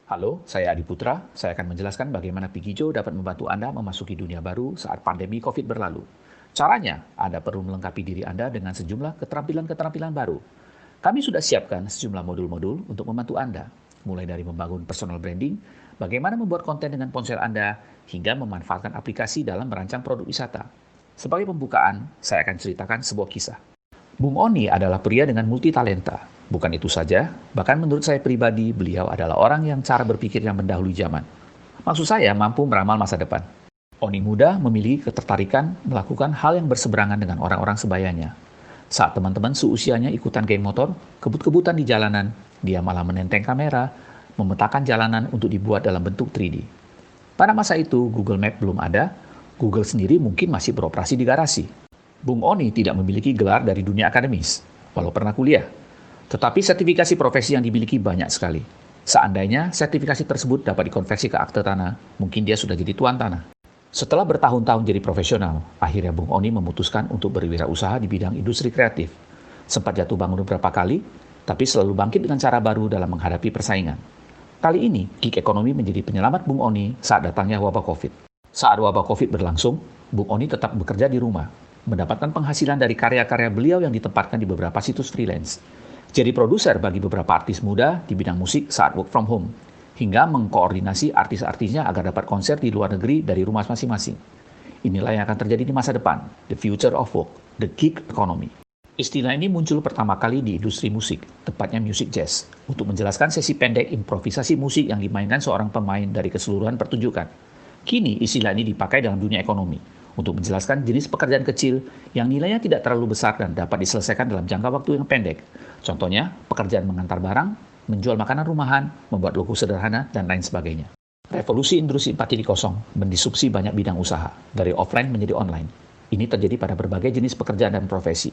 Halo, saya Adi Putra. Saya akan menjelaskan bagaimana Pigijo dapat membantu Anda memasuki dunia baru saat pandemi COVID berlalu. Caranya, Anda perlu melengkapi diri Anda dengan sejumlah keterampilan-keterampilan baru. Kami sudah siapkan sejumlah modul-modul untuk membantu Anda, mulai dari membangun personal branding, bagaimana membuat konten dengan ponsel Anda, hingga memanfaatkan aplikasi dalam merancang produk wisata. Sebagai pembukaan, saya akan ceritakan sebuah kisah. Bung Oni adalah pria dengan multitalenta. Bukan itu saja, bahkan menurut saya pribadi, beliau adalah orang yang cara berpikir yang mendahului zaman. Maksud saya mampu meramal masa depan. Oni muda memiliki ketertarikan melakukan hal yang berseberangan dengan orang-orang sebayanya. Saat teman-teman seusianya ikutan geng motor, kebut-kebutan di jalanan, dia malah menenteng kamera, memetakan jalanan untuk dibuat dalam bentuk 3D. Pada masa itu, Google Map belum ada, Google sendiri mungkin masih beroperasi di garasi. Bung Oni tidak memiliki gelar dari dunia akademis, walau pernah kuliah. Tetapi sertifikasi profesi yang dimiliki banyak sekali. Seandainya sertifikasi tersebut dapat dikonversi ke akte tanah, mungkin dia sudah jadi tuan tanah. Setelah bertahun-tahun jadi profesional, akhirnya Bung Oni memutuskan untuk berwirausaha di bidang industri kreatif. Sempat jatuh bangun beberapa kali, tapi selalu bangkit dengan cara baru dalam menghadapi persaingan. Kali ini, gig ekonomi menjadi penyelamat Bung Oni saat datangnya wabah COVID. Saat wabah COVID berlangsung, Bung Oni tetap bekerja di rumah, mendapatkan penghasilan dari karya-karya beliau yang ditempatkan di beberapa situs freelance. Jadi produser bagi beberapa artis muda di bidang musik saat work from home, hingga mengkoordinasi artis-artisnya agar dapat konser di luar negeri dari rumah masing-masing. Inilah yang akan terjadi di masa depan, the future of work, the gig economy. Istilah ini muncul pertama kali di industri musik, tepatnya music jazz, untuk menjelaskan sesi pendek improvisasi musik yang dimainkan seorang pemain dari keseluruhan pertunjukan. Kini istilah ini dipakai dalam dunia ekonomi, untuk menjelaskan jenis pekerjaan kecil yang nilainya tidak terlalu besar dan dapat diselesaikan dalam jangka waktu yang pendek. Contohnya, pekerjaan mengantar barang, menjual makanan rumahan, membuat logo sederhana, dan lain sebagainya. Revolusi Industri 4.0 mendisrupsi banyak bidang usaha, dari offline menjadi online. Ini terjadi pada berbagai jenis pekerjaan dan profesi.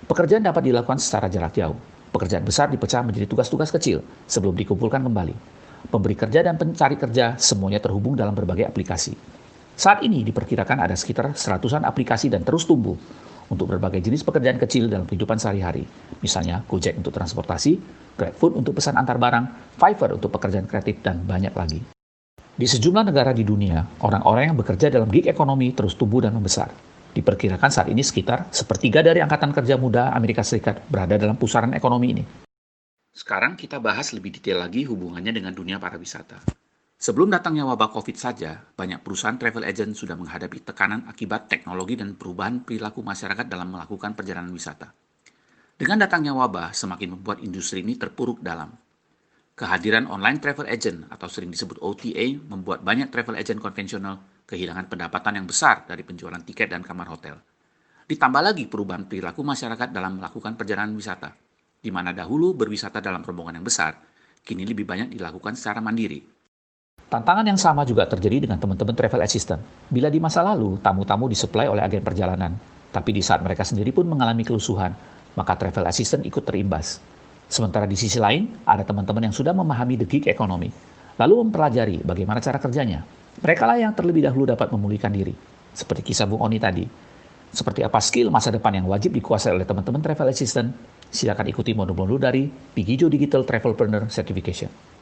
Pekerjaan dapat dilakukan secara jarak jauh. Pekerjaan besar dipecah menjadi tugas-tugas kecil sebelum dikumpulkan kembali. Pemberi kerja dan pencari kerja semuanya terhubung dalam berbagai aplikasi. Saat ini diperkirakan ada sekitar 100-an aplikasi dan terus tumbuh untuk berbagai jenis pekerjaan kecil dalam kehidupan sehari-hari. Misalnya Gojek untuk transportasi, GrabFood untuk pesan antar barang, Fiverr untuk pekerjaan kreatif, dan banyak lagi. Di sejumlah negara di dunia, orang-orang yang bekerja dalam gig ekonomi terus tumbuh dan membesar. Diperkirakan saat ini sekitar sepertiga dari angkatan kerja muda Amerika Serikat berada dalam pusaran ekonomi ini. Sekarang kita bahas lebih detail lagi hubungannya dengan dunia pariwisata. Sebelum datangnya wabah COVID saja, banyak perusahaan travel agent sudah menghadapi tekanan akibat teknologi dan perubahan perilaku masyarakat dalam melakukan perjalanan wisata. Dengan datangnya wabah, semakin membuat industri ini terpuruk dalam. Kehadiran online travel agent atau sering disebut OTA membuat banyak travel agent konvensional kehilangan pendapatan yang besar dari penjualan tiket dan kamar hotel. Ditambah lagi perubahan perilaku masyarakat dalam melakukan perjalanan wisata, di mana dahulu berwisata dalam rombongan yang besar, kini lebih banyak dilakukan secara mandiri. Tantangan yang sama juga terjadi dengan teman-teman travel assistant. Bila di masa lalu, tamu-tamu disuplai oleh agen perjalanan, tapi di saat mereka sendiri pun mengalami kelusuhan, maka travel assistant ikut terimbas. Sementara di sisi lain, ada teman-teman yang sudah memahami the gig economy, lalu mempelajari bagaimana cara kerjanya. Mereka lah yang terlebih dahulu dapat memulihkan diri, seperti kisah Bung Oni tadi. Seperti apa skill masa depan yang wajib dikuasai oleh teman-teman travel assistant? Silakan ikuti modul-modul dari Pigijo Digital Travelpreneur Certification.